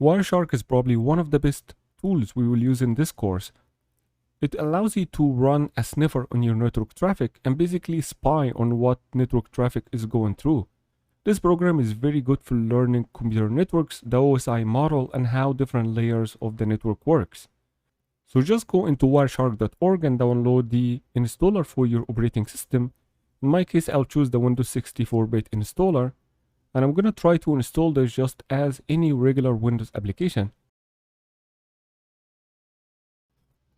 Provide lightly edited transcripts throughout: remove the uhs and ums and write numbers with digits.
Wireshark is probably one of the best tools we will use in this course. It allows you to run a sniffer on your network traffic and basically spy on what network traffic is going through. This program is very good for learning computer networks, the OSI model, and how different layers of the network works. So just go into wireshark.org and download the installer for your operating system. In my case, I'll choose the Windows 64-bit installer, and I'm going to try to install this just as any regular Windows application.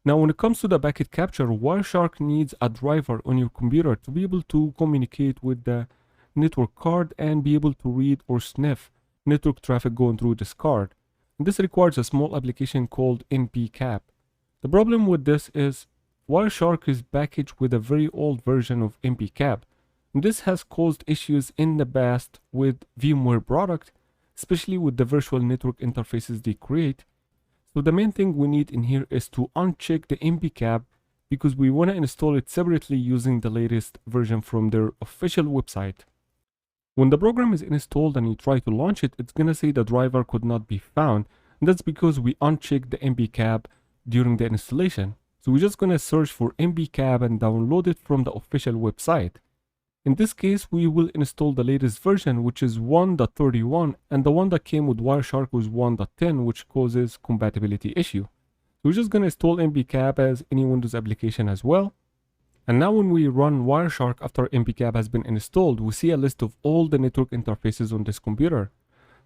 Now, when it comes to the packet capture, Wireshark needs a driver on your computer to be able to communicate with the network card and be able to read or sniff network traffic going through this card. And this requires a small application called npcap. The problem with this is Wireshark is packaged with a very old version of npcap. And this has caused issues in the past with VMware product, especially with the virtual network interfaces they create. So the main thing we need in here is to uncheck the npcap because we want to install it separately using the latest version from their official website. When the program is installed and you try to launch it, it's going to say the driver could not be found. And that's because we unchecked the npcap during the installation. So we're just going to search for npcap and download it from the official website. In this case, we will install the latest version, which is 1.31, and the one that came with Wireshark was 1.10, which causes compatibility issue. So we're just going to install npcap as any Windows application as well. And now when we run Wireshark after npcap has been installed, we see a list of all the network interfaces on this computer.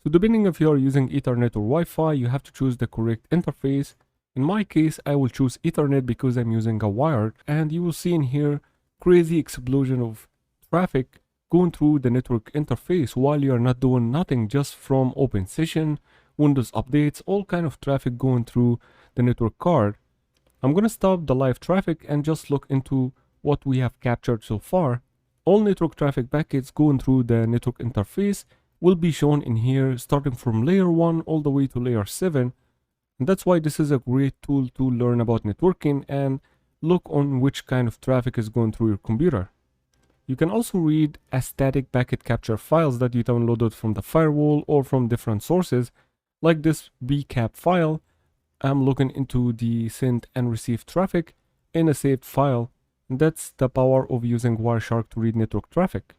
So depending if you are using Ethernet or Wi-Fi, you have to choose the correct interface. In my case, I will choose Ethernet because I'm using a wired, and you will see in here crazy explosion of traffic going through the network interface while you are not doing nothing, just from open session, Windows updates, all kind of traffic going through the network card. I'm going to stop the live traffic and just look into what we have captured so far. All network traffic packets going through the network interface will be shown in here, starting from layer 1 all the way to layer 7. And that's why this is a great tool to learn about networking and look on which kind of traffic is going through your computer. You can also read a static packet capture files that you downloaded from the firewall or from different sources, like this bcap file. I'm looking into the send and receive traffic in a saved file. And that's the power of using Wireshark to read network traffic.